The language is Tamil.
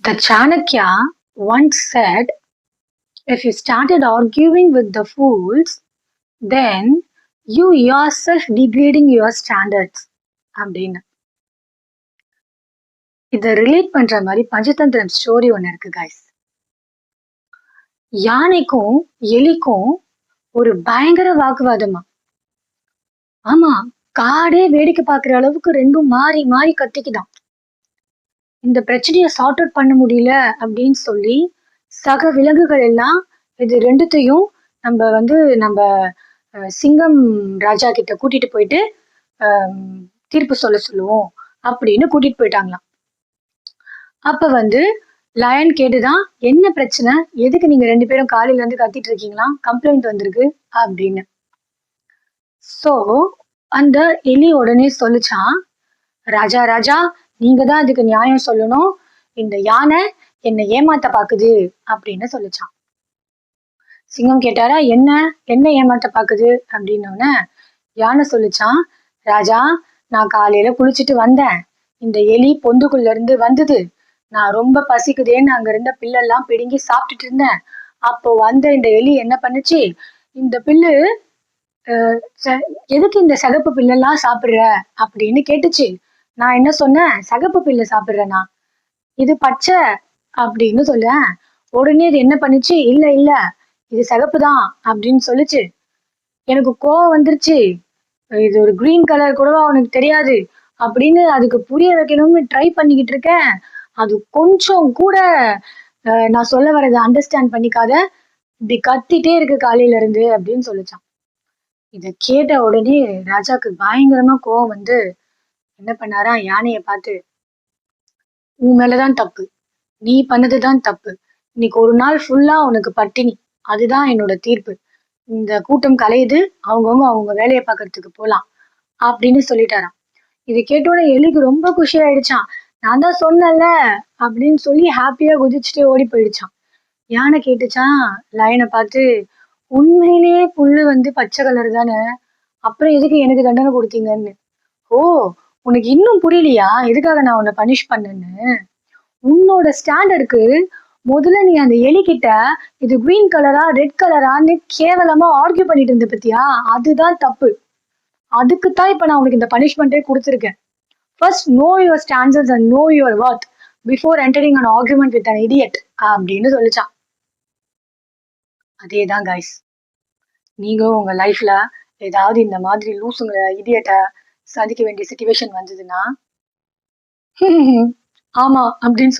The Chanakya once said, if you started arguing with the fools, then you yourself degrading your standards. அப்படின்னு இதை ரிலேட் பண்ற மாதிரி பஞ்சதந்திரம் ஸ்டோரி ஒன்று இருக்கு கைஸ். யானைக்கும் எலிக்கும் ஒரு பயங்கர வாக்குவாதமா. ஆமா, காடே வேடிக்கை பார்க்குற அளவுக்கு ரெண்டும் மாறி மாறி கத்திக்குதான். இந்த பிரச்சனையை சார்ட் அவுட் பண்ண முடியல அப்படின்னு சொல்லி சக விலங்குகள் எல்லாம் இது ரெண்டுத்தையும் நம்ம சிங்கம் ராஜா கிட்ட கூட்டிட்டு போயிட்டு தீர்ப்பு சொல்லுவோம் அப்படின்னு கூட்டிட்டு போயிட்டாங்களாம். அப்ப லயன் கேட்டுதான், என்ன பிரச்சனை, எதுக்கு நீங்க ரெண்டு பேரும் காலையில இருந்து கத்திட்டு இருக்கீங்களா, கம்ப்ளைண்ட் வந்திருக்கு அப்படின்னு. சோ அந்த எலி உடனே சொல்லிச்சான், ராஜா ராஜா நீங்க தான் அதுக்கு நியாயம் சொல்லணும், இந்த யானை என்னை ஏமாத்த பாக்குது அப்படின்னு சொல்லிச்சான். சிங்கம் கேட்டாரா, என்ன என்ன ஏமாத்த பாக்குது அப்படின்னோடனே யானை சொல்லிச்சான், ராஜா நான் காலையில குளிச்சுட்டு வந்தேன், இந்த எலி பொந்துக்குள்ள இருந்து வந்தது, நான் ரொம்ப பசிக்குதேன்னு அங்க இருந்த பில்லெல்லாம் பிடுங்கி சாப்பிட்டுட்டு இருந்தேன். அப்போ இந்த எலி என்ன பண்ணுச்சு, இந்த பில்லு எதுக்கு இந்த சகப்பு பில்லெல்லாம் சாப்பிடுற அப்படின்னு கேட்டுச்சு. நான் என்ன சொன்னேன், சகப்பு பில்லு சாப்பிடுறேனா, இது பச்சை அப்படின்னு சொல்லேன். உடனே இது என்ன பண்ணுச்சு, இல்ல இல்ல இது சகப்பு தான் அப்படின்னு சொல்லுச்சு. எனக்கு கோவம் வந்துருச்சு, இது ஒரு கிரீன் கலர் கூடவா அவனுக்கு தெரியாது அப்படின்னு அதுக்கு புரிய வைக்கணும்னு ட்ரை பண்ணிக்கிட்டு இருக்கேன். அது கொஞ்சம் கூட நான் சொல்ல வரதை அண்டர்ஸ்டாண்ட் பண்ணிக்காத, இப்படி கத்திட்டே இருக்கு காலையில இருந்து அப்படின்னு சொல்லிச்சான். இத கேட்ட உடனே ராஜாக்கு பயங்கரமா கோவம் என்ன பண்ணாரா, யானையை பார்த்து, உன் மேலதான் தப்பு, நீ பண்ணதுதான் தப்பு, இன்னைக்கு ஒரு நாள் ஃபுல்லா உனக்கு பட்டினி, அதுதான் என்னோட தீர்ப்பு, இந்த கூட்டம் கலையுது, அவங்க வேலையை பார்க்கறதுக்கு போலாம் அப்படின்னு சொல்லிட்டாராம். இது கேட்டோட எலிக்கு ரொம்ப குஷி ஆயிடுச்சான். நான் தான் சொன்னேன்ல அப்படின்னு சொல்லி ஹாப்பியா குதிச்சுட்டே ஓடி போயிடுச்சான். யானை கேட்டுச்சான் லயனை பார்த்து, உண்மையிலேயே புல்லு பச்சை கலர் தானே, அப்புறம் எதுக்கு எனக்கு தண்டனை கொடுத்தீங்கன்னு. ஓ, உனக்கு இன்னும் புரியலையா எதுக்காக நான் உன்னை பனிஷ் பண்ணேன்னு? உன்னோட ஸ்டாண்டர்டுக்கு முதல்ல நீ அந்த எலி கிட்ட இது கிரீன் கலரா ரெட் கலரான்னு கேவலமா ஆர்கியூ பண்ணிட்டு இருந்த பத்தியா, அதுதான் தப்பு. அதுக்குத்தான் இப்ப நான் உனக்கு இந்த பனிஷ்மெண்டே கொடுத்துருக்கேன். First no your standards and no your Worth before entering an argument with an idiot அப்படின்னு சொல்லிச்சான். அதேதான் கைஸ், நீங்களும் உங்க லைஃப்ல ஏதாவது இந்த மாதிரி லூசுங்களை இடியட்டை சந்திக்க வேண்டிய சிச்சுவேஷன் வந்ததுன்னா ஆமா அப்படின்னு